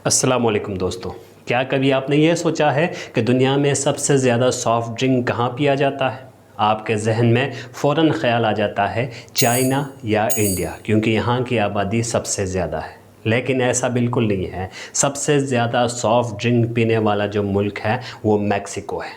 अस्सलामुअलैकुम दोस्तों, क्या कभी आपने ये सोचा है कि दुनिया में सबसे ज़्यादा सॉफ़्ट ड्रिंक कहाँ पिया जाता है? आपके जहन में फ़ौरन ख़्याल आ जाता है चाइना या इंडिया, क्योंकि यहाँ की आबादी सबसे ज़्यादा है। लेकिन ऐसा बिल्कुल नहीं है। सबसे ज़्यादा सॉफ़्ट ड्रिंक पीने वाला जो मुल्क है वो मैक्सिको है।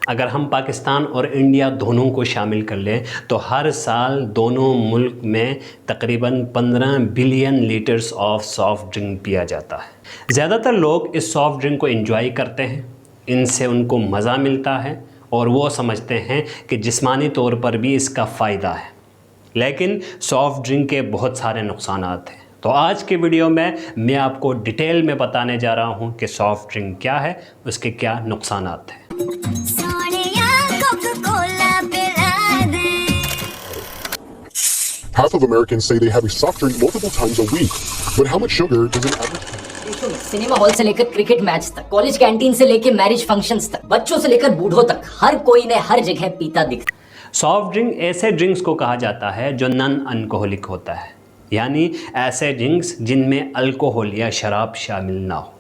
अगर हम पाकिस्तान और इंडिया दोनों को शामिल कर लें तो हर साल दोनों मुल्क में तकरीबन 15 billion litres of soft drink पिया जाता है। ज़्यादातर लोग इस सॉफ़्ट ड्रिंक को एंजॉय करते हैं, इनसे उनको मज़ा मिलता है और वो समझते हैं कि जिस्मानी तौर पर भी इसका फ़ायदा है। लेकिन सॉफ़्ट ड्रिंक के बहुत सारे नुकसानात हैं। तो आज के वीडियो में मैं आपको डिटेल में बताने जा रहा हूँ कि सॉफ़्ट ड्रिंक क्या है, उसके क्या नुकसानात हैं। Half of Americans say they have a soft drink multiple times a week. But how much sugar does an average? Cinema hall से लेकर क्रिकेट मैच तक, कॉलेज कैंटीन से लेकर मैरिज फंक्शंस तक, बच्चों से लेकर बूढ़ों तक, हर कोई ने हर जगह पीता दिखता। सॉफ्ट ड्रिंक ऐसे ड्रिंक्स को कहा जाता है जो नॉन अल्कोहलिक होता है, यानी ऐसे ड्रिंक्स जिनमें अल्कोहल या शराब शामिल ना हो।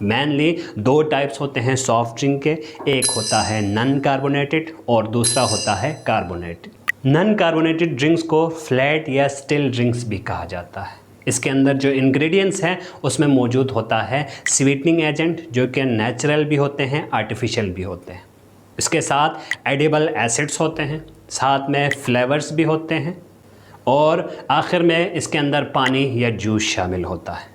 मेनली दो टाइप्स होते हैं सॉफ्ट ड्रिंक के, एक होता है नॉन कार्बोनेटेड और दूसरा होता है कार्बोनेटेड। नॉन कार्बोनेटेड ड्रिंक्स को फ्लैट या स्टिल ड्रिंक्स भी कहा जाता है। इसके अंदर जो इंग्रेडिएंट्स हैं उसमें मौजूद होता है स्वीटनिंग एजेंट, जो कि नेचुरल भी होते हैं, आर्टिफिशियल भी होते हैं। इसके साथ एडिबल एसिड्स होते हैं, साथ में फ्लेवर्स भी होते हैं और आखिर में इसके अंदर पानी या जूस शामिल होता है।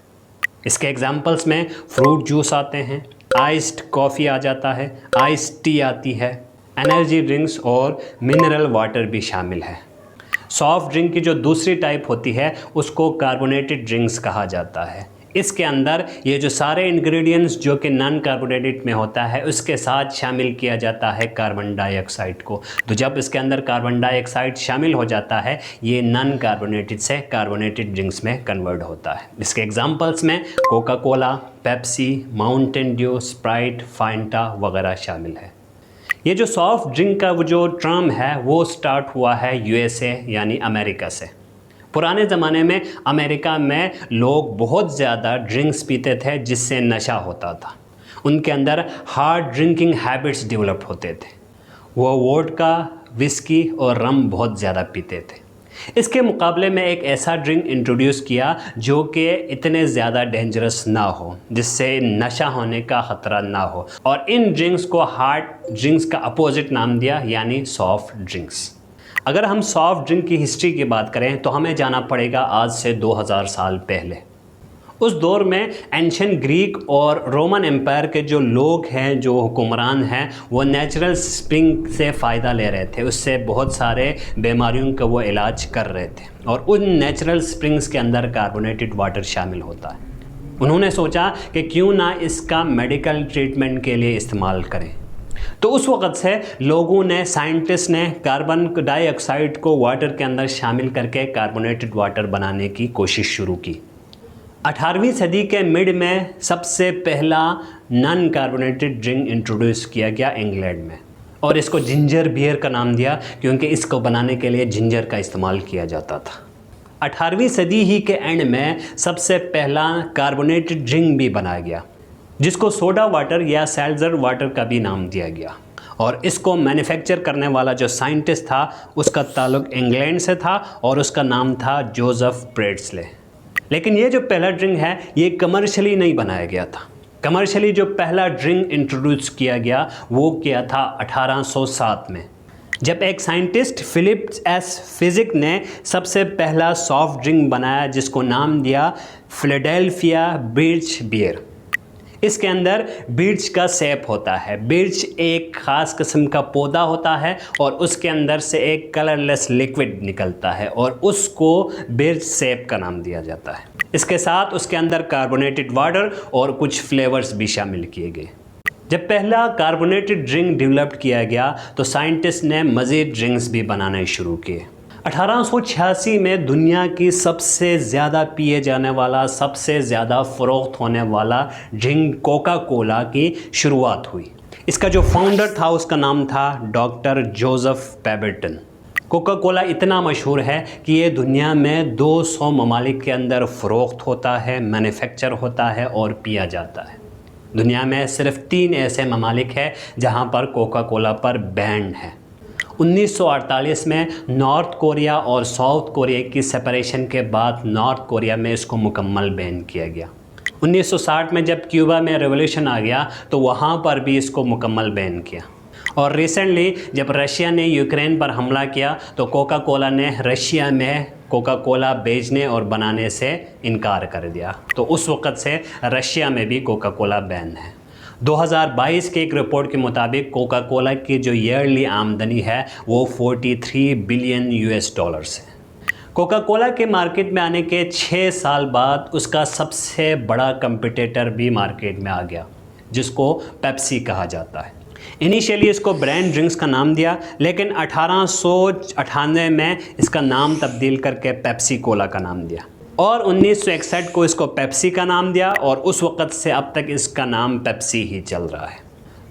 इसके एग्जांपल्स में फ्रूट जूस आते हैं, आइस्ड कॉफ़ी आ जाता है, आइस्ड टी आती है, एनर्जी ड्रिंक्स और मिनरल वाटर भी शामिल है। सॉफ्ट ड्रिंक की जो दूसरी टाइप होती है उसको कार्बोनेटेड ड्रिंक्स कहा जाता है। इसके अंदर ये जो सारे इंग्रेडिएंट्स जो कि नॉन कार्बोनेटेड में होता है उसके साथ शामिल किया जाता है कार्बन डाइऑक्साइड को। तो जब इसके अंदर कार्बन डाइऑक्साइड शामिल हो जाता है ये नॉन कार्बोनेटेड से कार्बोनेटेड ड्रिंक्स में कन्वर्ट होता है। इसके एग्जांपल्स में Coca Cola, Pepsi, Mountain Dew, Sprite, Fanta वगैरह शामिल है। ये जो सॉफ्ट ड्रिंक का वो जो टर्म है वो स्टार्ट हुआ है यूएसए यानी अमेरिका से। पुराने ज़माने में अमेरिका में लोग बहुत ज़्यादा ड्रिंक्स पीते थे जिससे नशा होता था। उनके अंदर हार्ड ड्रिंकिंग हैबिट्स डेवलप होते थे। वो वोडका, विस्की और रम बहुत ज़्यादा पीते थे। इसके मुकाबले में एक ऐसा ड्रिंक इंट्रोड्यूस किया जो कि इतने ज़्यादा डेंजरस ना हो, जिससे नशा होने का ख़तरा ना हो, और इन ड्रिंक्स को हार्ड ड्रिंक्स का अपोजिट नाम दिया, यानी सॉफ्ट ड्रिंक्स। अगर हम सॉफ्ट ड्रिंक की हिस्ट्री की बात करें तो हमें जाना पड़ेगा आज से 2000 साल पहले। उस दौर में एंशिएंट ग्रीक और रोमन एम्पायर के जो लोग हैं, जो हुक्मरान हैं, वो नेचुरल स्प्रिंग से फ़ायदा ले रहे थे। उससे बहुत सारे बीमारियों का वो इलाज कर रहे थे और उन नेचुरल स्प्रिंग्स के अंदर कार्बोनेटेड वाटर शामिल होता है। उन्होंने सोचा कि क्यों ना इसका मेडिकल ट्रीटमेंट के लिए इस्तेमाल करें। तो उस वक़्त से लोगों ने, साइंटिस्ट ने कार्बन डाइऑक्साइड को वाटर के अंदर शामिल करके कार्बोनेटेड वाटर बनाने की कोशिश शुरू की। 18वीं सदी के मिड में सबसे पहला नॉन कार्बोनेटेड ड्रिंक इंट्रोड्यूस किया गया इंग्लैंड में, और इसको जिंजर बियर का नाम दिया क्योंकि इसको बनाने के लिए जिंजर का इस्तेमाल किया जाता था। 18वीं सदी ही के एंड में सबसे पहला कार्बोनेटेड ड्रिंक भी बनाया गया जिसको सोडा वाटर या सेल्ज़र वाटर का भी नाम दिया गया, और इसको मैन्युफैक्चर करने वाला जो साइंटिस्ट था उसका ताल्लुक इंग्लैंड से था और उसका नाम था जोसेफ प्रेस्ले। लेकिन ये जो पहला ड्रिंक है ये कमर्शियली नहीं बनाया गया था। कमर्शियली जो पहला ड्रिंक इंट्रोड्यूस किया गया वो किया था 1807 में, जब एक साइंटिस्ट फिलिप्स एस फिजिक ने सबसे पहला सॉफ्ट ड्रिंक बनाया जिसको नाम दिया फिलाडेल्फिया बिर्च बियर। इसके अंदर बिर्च का सेप होता है। बिर्च एक ख़ास किस्म का पौधा होता है और उसके अंदर से एक कलरलेस लिक्विड निकलता है और उसको बिर्च सेप का नाम दिया जाता है। इसके साथ उसके अंदर कार्बोनेटेड वाटर और कुछ फ्लेवर्स भी शामिल किए गए। जब पहला कार्बोनेटेड ड्रिंक डेवलप किया गया तो साइंटिस्ट ने मज़ीद ड्रिंक्स भी बनाने शुरू किए। 1886 में दुनिया की सबसे ज़्यादा पिए जाने वाला, सबसे ज़्यादा फ़रोख्त होने वाला ड्रिंक कोका कोला की शुरुआत हुई। इसका जो फाउंडर था उसका नाम था डॉक्टर जोसेफ पेबरटन। कोका कोला इतना मशहूर है कि ये दुनिया में 200 ममालिक के अंदर फ़रोख्त होता है, मैन्युफैक्चर होता है और पिया जाता है। दुनिया में सिर्फ 3 ऐसे ममालिक हैं जहाँ पर कोका कोला पर बैन है। 1948 में नॉर्थ कोरिया और साउथ कोरिया की सेपरेशन के बाद नॉर्थ कोरिया में इसको मुकम्मल बैन किया गया। 1960 में जब क्यूबा में रेवोल्यूशन आ गया तो वहाँ पर भी इसको मुकम्मल बैन किया। और रिसेंटली जब रशिया ने यूक्रेन पर हमला किया तो कोका कोला ने रशिया में कोका कोला बेचने और बनाने से इनकार कर दिया। तो उस वक़्त से रशिया में भी कोका कोला बैन है। 2022 के एक रिपोर्ट के मुताबिक कोका कोला की जो ईयरली आमदनी है वो 43 बिलियन US डॉलर्स है। कोका कोला के मार्केट में आने के 6 साल बाद उसका सबसे बड़ा कंपटीटर भी मार्केट में आ गया, जिसको पेप्सी कहा जाता है। इनिशियली इसको ब्रांड ड्रिंक्स का नाम दिया, लेकिन 1898 में इसका नाम तब्दील करके पेप्सी कोला का नाम दिया और 1961 को इसको पेप्सी का नाम दिया और उस वक़्त से अब तक इसका नाम पेप्सी ही चल रहा है।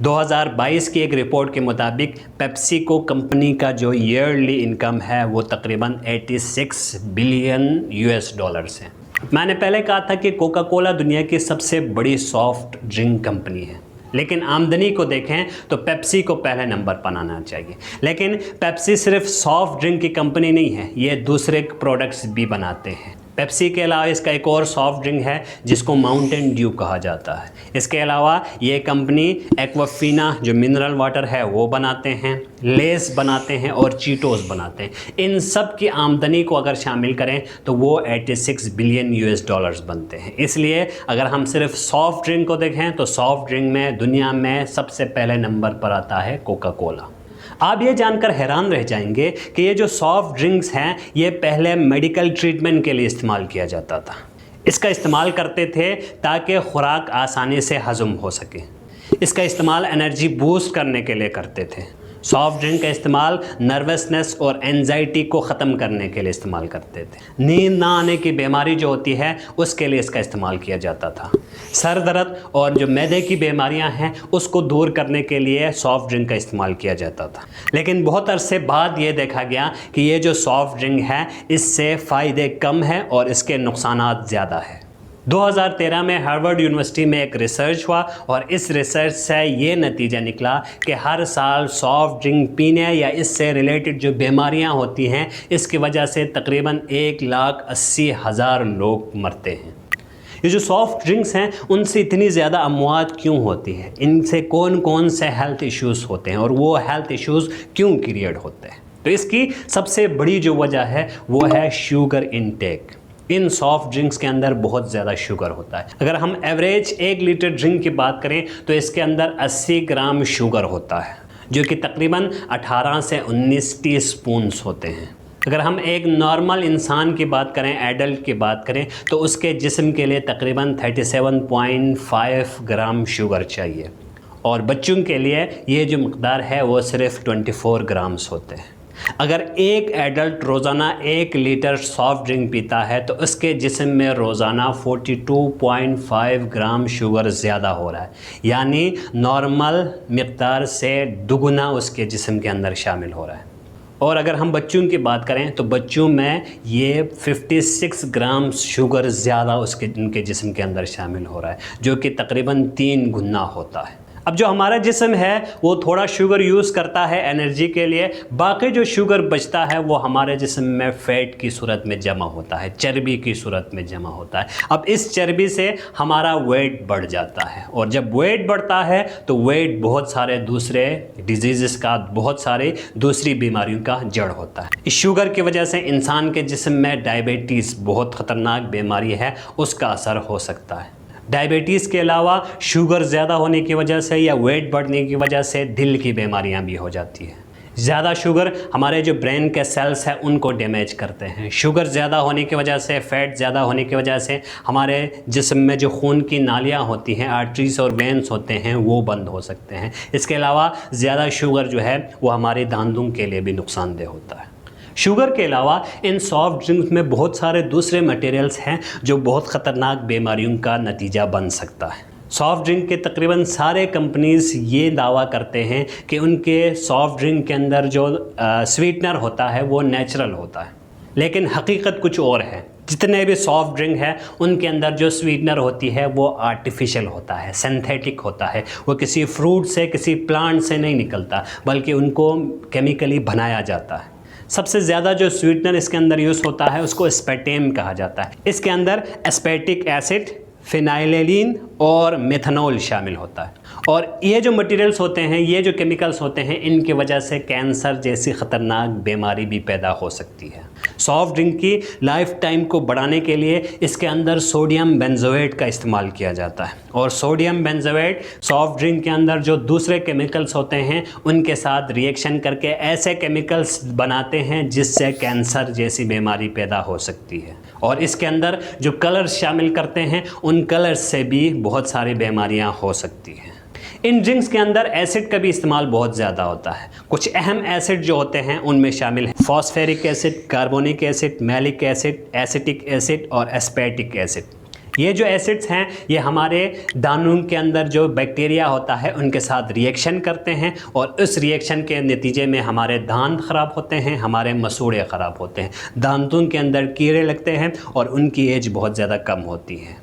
2022 की एक रिपोर्ट के मुताबिक पेप्सी को कंपनी का जो ईयरली इनकम है वो तकरीबन 86 बिलियन US डॉलर्स है। मैंने पहले कहा था कि कोका कोला दुनिया की सबसे बड़ी सॉफ्ट ड्रिंक कंपनी है, लेकिन आमदनी को देखें तो पेप्सी को पहले नंबर पर आना चाहिए। लेकिन पेप्सी सिर्फ सॉफ्ट ड्रिंक की कंपनी नहीं है, ये दूसरे प्रोडक्ट्स भी बनाते हैं। पेप्सी के अलावा इसका एक और सॉफ्ट ड्रिंक है जिसको माउंटेन ड्यू कहा जाता है। इसके अलावा ये कंपनी एक्वाफिना जो मिनरल वाटर है वो बनाते हैं, लेस बनाते हैं और चीटोस बनाते हैं। इन सब की आमदनी को अगर शामिल करें तो वो 86 बिलियन US डॉलर्स बनते हैं। इसलिए अगर हम सिर्फ सॉफ्ट ड्रिंक को देखें तो सॉफ्ट ड्रिंक में दुनिया में सबसे पहले नंबर पर आता है कोका कोला। आप ये जानकर हैरान रह जाएंगे कि ये जो सॉफ्ट ड्रिंक्स हैं ये पहले मेडिकल ट्रीटमेंट के लिए इस्तेमाल किया जाता था। इसका इस्तेमाल करते थे ताकि खुराक आसानी से हजम हो सके। इसका इस्तेमाल एनर्जी बूस्ट करने के लिए करते थे। सॉफ्ट ड्रिंक का इस्तेमाल नर्वसनेस और एंजाइटी को ख़त्म करने के लिए इस्तेमाल करते थे। नींद ना आने की बीमारी जो होती है उसके लिए इसका इस्तेमाल किया जाता था। सर दर्द और जो मैदे की बीमारियां हैं उसको दूर करने के लिए सॉफ्ट ड्रिंक का इस्तेमाल किया जाता था। लेकिन बहुत अरसे बाद ये देखा गया कि ये जो सॉफ्ट ड्रिंक है इससे फ़ायदे कम हैं और इसके नुकसानात ज़्यादा है। 2013 में हार्वर्ड यूनिवर्सिटी में एक रिसर्च हुआ और इस रिसर्च से ये नतीजा निकला कि हर साल सॉफ्ट ड्रिंक पीने या इससे रिलेटेड जो बीमारियां होती हैं इसकी वजह से तकरीबन 1,80,000 लोग मरते हैं। ये जो सॉफ्ट ड्रिंक्स हैं उनसे इतनी ज़्यादा अमवात क्यों होती है, इनसे कौन कौन से हेल्थ इश्यूज़ होते हैं और वो हेल्थ इश्यूज़ क्यों क्रिएट होते हैं? तो इसकी सबसे बड़ी जो वजह है वो है शुगर इनटेक। इन सॉफ्ट ड्रिंक्स के अंदर बहुत ज़्यादा शुगर होता है। अगर हम एवरेज 1 लीटर ड्रिंक की बात करें तो इसके अंदर 80 ग्राम शुगर होता है, जो कि तकरीबन 18 से 19 टीस्पून्स होते हैं। अगर हम एक नॉर्मल इंसान की बात करें, एडल्ट की बात करें, तो उसके जिस्म के लिए तकरीबन 37.5 ग्राम शुगर चाहिए और बच्चों के लिए ये जो मकदार है वो सिर्फ 24 ग्राम्स होते हैं। अगर एक एडल्ट रोज़ाना 1 लीटर सॉफ्ट ड्रिंक पीता है तो उसके जिस्म में रोज़ाना 42.5 ग्राम शुगर ज़्यादा हो रहा है, यानी नॉर्मल मकदार से दुगुना उसके जिस्म के अंदर शामिल हो रहा है। और अगर हम बच्चों की बात करें तो बच्चों में ये 56 ग्राम शुगर ज़्यादा उनके जिस्म के अंदर शामिल हो रहा है, जो कि तकरीबन 3 गुना होता है। अब जो हमारा जिस्म है वो थोड़ा शुगर यूज़ करता है एनर्जी के लिए, बाकी जो शुगर बचता है वो हमारे जिस्म में फ़ैट की सूरत में जमा होता है, चर्बी की सूरत में जमा होता है। अब इस चर्बी से हमारा वेट बढ़ जाता है और जब वेट बढ़ता है तो वेट बहुत सारे दूसरे डिजीज़ का, बहुत सारे दूसरी बीमारियों का जड़ होता है। इस शुगर की वजह से इंसान के जिस्म में डायबिटीज़ बहुत ख़तरनाक बीमारी है, उसका असर हो सकता है। डायबिटीज़ के अलावा शुगर ज़्यादा होने की वजह से या वेट बढ़ने की वजह से दिल की बीमारियां भी हो जाती हैं। ज़्यादा शुगर हमारे जो ब्रेन के सेल्स हैं उनको डैमेज करते हैं। शुगर ज़्यादा होने की वजह से, फ़ैट ज़्यादा होने की वजह से हमारे जिस्म में जो खून की नालियाँ होती हैं, आर्टरीज और वेंस होते हैं, वो बंद हो सकते हैं। इसके अलावा ज़्यादा शुगर जो है वो हमारे दांतों के लिए भी नुकसानदेह होता है। शुगर के अलावा इन सॉफ्ट ड्रिंक्स में बहुत सारे दूसरे मटेरियल्स हैं जो बहुत ख़तरनाक बीमारियों का नतीजा बन सकता है। सॉफ्ट ड्रिंक के तकरीबन सारे कंपनीज़ ये दावा करते हैं कि उनके सॉफ्ट ड्रिंक के अंदर जो स्वीटनर होता है वो नेचुरल होता है, लेकिन हकीकत कुछ और है। जितने भी सॉफ्ट ड्रिंक है उनके अंदर जो स्वीटनर होती है वो आर्टिफिशियल होता है, सिंथेटिक होता है। वो किसी फ्रूट से, किसी प्लांट से नहीं निकलता, बल्कि उनको केमिकली बनाया जाता है। सबसे ज़्यादा जो स्वीटनर इसके अंदर यूज़ होता है उसको एस्पेटेम कहा जाता है। इसके अंदर एस्पेटिक एसिड, फिनाइलेलिन और मेथनॉल शामिल होता है। और ये जो मटेरियल्स होते हैं, ये जो केमिकल्स होते हैं, इनकी वजह से कैंसर जैसी ख़तरनाक बीमारी भी पैदा हो सकती है। सॉफ्ट ड्रिंक की लाइफ टाइम को बढ़ाने के लिए इसके अंदर सोडियम बेंजोएट का इस्तेमाल किया जाता है, और सोडियम बेंजोएट सॉफ्ट ड्रिंक के अंदर जो दूसरे केमिकल्स होते हैं उनके साथ रिएक्शन करके ऐसे केमिकल्स बनाते हैं जिससे कैंसर जैसी बीमारी पैदा हो सकती है। और इसके अंदर जो कलर्स शामिल करते हैं उन कलर्स से भी बहुत सारी बीमारियां हो सकती हैं। इन ड्रिंक्स के अंदर एसिड का भी इस्तेमाल बहुत ज़्यादा होता है। कुछ अहम एसिड जो होते हैं उनमें शामिल है phosphoric acid, carbonic acid, malic acid, acetic acid और एस्पेटिक एसिड। ये जो एसिड्स हैं ये हमारे दानों के अंदर जो बैक्टीरिया होता है उनके साथ रिएक्शन करते हैं, और उस रिएक्शन के नतीजे में हमारे दांत ख़राब होते हैं, हमारे मसूड़े ख़राब होते हैं, दांतों के अंदर कीड़े लगते हैं और उनकी एज बहुत ज़्यादा कम होती है।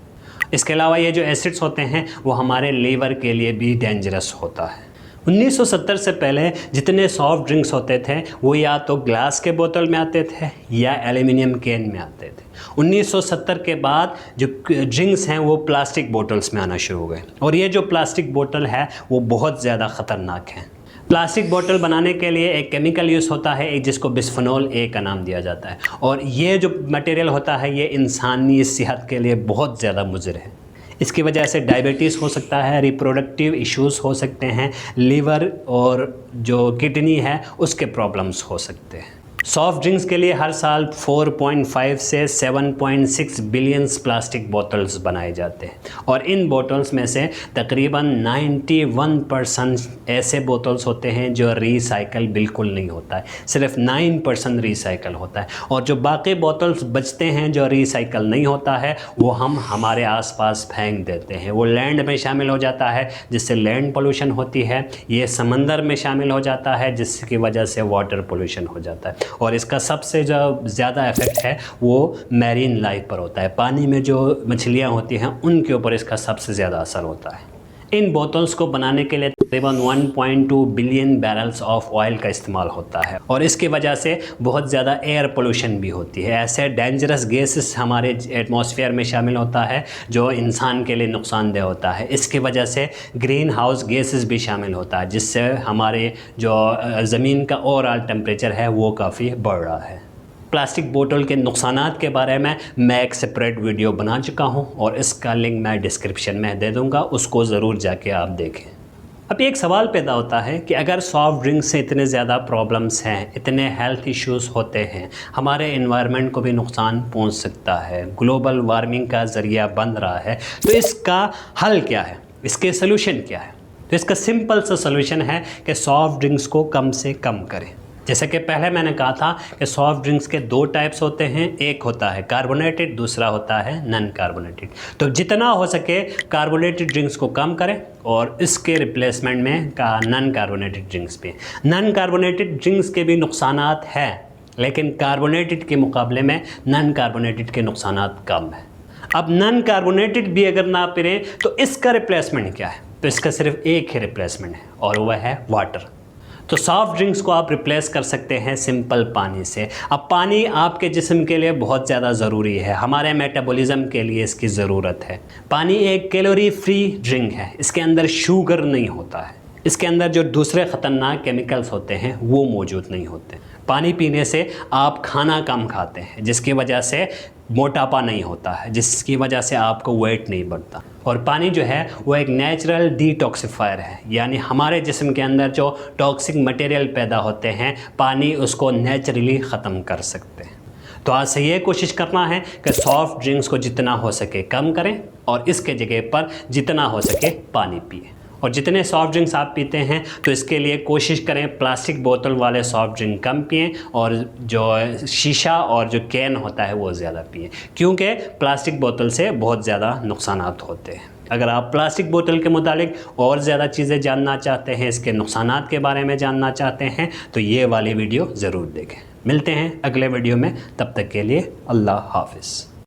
इसके अलावा ये जो एसिड्स होते हैं वो हमारे लीवर के लिए भी डेंजरस होता है। 1970 से पहले जितने सॉफ्ट ड्रिंक्स होते थे वो या तो ग्लास के बोतल में आते थे या एल्युमिनियम कैन में आते थे। 1970 के बाद जो ड्रिंक्स हैं वो प्लास्टिक बोतल्स में आना शुरू हो गए, और ये जो प्लास्टिक बोतल है वो बहुत ज़्यादा ख़तरनाक है। प्लास्टिक बोतल बनाने के लिए एक केमिकल यूज़ होता है, एक जिसको बिस्फेनॉल ए का नाम दिया जाता है, और ये जो मटेरियल होता है ये इंसानी सेहत के लिए बहुत ज़्यादा मुज़र है। इसकी वजह से डायबिटीज़ हो सकता है, रिप्रोडक्टिव इश्यूज़ हो सकते हैं, लीवर और जो किडनी है उसके प्रॉब्लम्स हो सकते हैं। सॉफ्ट ड्रिंक्स के लिए हर साल 4.5 से 7.6 बिलियंस प्लास्टिक बोतल्स बनाए जाते हैं, और इन बोतल्स में से तकरीबन 91% ऐसे बोतल्स होते हैं जो रिसाइकल बिल्कुल नहीं होता है, सिर्फ 9% रिसाइकल होता है। और जो बाकी बोतल्स बचते हैं जो रिसाइकल नहीं होता है वो हम हमारे आसपास फेंक देते हैं। वो लैंड में शामिल हो जाता है जिससे लैंड पोल्यूशन होती है, ये समंदर में शामिल हो जाता है जिसकी वजह से वाटर पोल्यूशन हो जाता है, और इसका सबसे जो ज़्यादा इफ़ेक्ट है वो मैरीन लाइफ पर होता है। पानी में जो मछलियाँ होती हैं उनके ऊपर इसका सबसे ज़्यादा असर होता है। इन बोतल्स को बनाने के लिए तकरीबन 1.2 बिलियन बैरल्स ऑफ ऑयल का इस्तेमाल होता है, और इसकी वजह से बहुत ज़्यादा एयर पोल्यूशन भी होती है। ऐसे डेंजरस गैसेस हमारे एटमॉस्फेयर में शामिल होता है जो इंसान के लिए नुकसानदेह होता है। इसकी वजह से ग्रीन हाउस गैसेस भी शामिल होता है जिससे हमारे जो ज़मीन का ओवरऑल टेम्परेचर है वो काफ़ी बढ़ रहा है। प्लास्टिक बोतल के नुकसानात के बारे में मैं एक सेपरेट वीडियो बना चुका हूं, और इसका लिंक मैं डिस्क्रिप्शन में दे दूंगा, उसको ज़रूर जाके आप देखें। अब एक सवाल पैदा होता है कि अगर सॉफ्ट ड्रिंक से इतने ज़्यादा प्रॉब्लम्स हैं, इतने हेल्थ इश्यूज़ होते हैं, हमारे एनवायरनमेंट को भी नुकसान पहुंच सकता है, ग्लोबल वार्मिंग का ज़रिया बन रहा है, तो इसका हल क्या है, इसके सोल्यूशन क्या है? तो इसका सिंपल सा सोल्यूशन है कि सॉफ्ट ड्रिंक्स को कम से कम करें। जैसे कि पहले मैंने कहा था कि सॉफ्ट ड्रिंक्स के दो टाइप्स होते हैं, एक होता है कार्बोनेटेड, दूसरा होता है नॉन कार्बोनेटेड। तो जितना हो सके कार्बोनेटेड ड्रिंक्स को कम करें और इसके रिप्लेसमेंट में नॉन कार्बोनेटेड ड्रिंक्स पे। नॉन कार्बोनेटेड ड्रिंक्स के भी नुकसानात हैं, लेकिन कार्बोनेटेड के मुकाबले में नॉन कार्बोनेटेड के नुकसानात कम है। अब नॉन कार्बोनेटेड भी अगर ना पिएं तो इसका रिप्लेसमेंट क्या है? तो इसका सिर्फ एक ही रिप्लेसमेंट है और वह है वाटर। तो सॉफ्ट ड्रिंक्स को आप रिप्लेस कर सकते हैं सिंपल पानी से। अब पानी आपके जिस्म के लिए बहुत ज़्यादा ज़रूरी है, हमारे मेटाबॉलिज्म के लिए इसकी ज़रूरत है। पानी एक कैलोरी फ्री ड्रिंक है, इसके अंदर शुगर नहीं होता है, इसके अंदर जो दूसरे ख़तरनाक केमिकल्स होते हैं वो मौजूद नहीं होते। पानी पीने से आप खाना कम खाते हैं जिसकी वजह से मोटापा नहीं होता है, जिसकी वजह से आपको वेट नहीं बढ़ता। और पानी जो है वो एक नेचुरल डिटॉक्सिफायर है, यानी हमारे जिस्म के अंदर जो टॉक्सिक मटेरियल पैदा होते हैं पानी उसको नेचुरली ख़त्म कर सकते हैं। तो आज से ये कोशिश करना है कि सॉफ्ट ड्रिंक्स को जितना हो सके कम करें और इसके जगह पर जितना हो सके पानी पिए। और जितने सॉफ्ट ड्रिंक्स आप पीते हैं तो इसके लिए कोशिश करें प्लास्टिक बोतल वाले सॉफ्ट ड्रिंक कम पिएं और जो शीशा और जो कैन होता है वो ज़्यादा पिएं, क्योंकि प्लास्टिक बोतल से बहुत ज़्यादा नुकसानात होते हैं। अगर आप प्लास्टिक बोतल के मुतालिक और ज़्यादा चीज़ें जानना चाहते हैं, इसके नुकसानात के बारे में जानना चाहते हैं, तो ये वाली वीडियो ज़रूर देखें। मिलते हैं अगले वीडियो में, तब तक के लिए अल्लाह हाफ़िज़।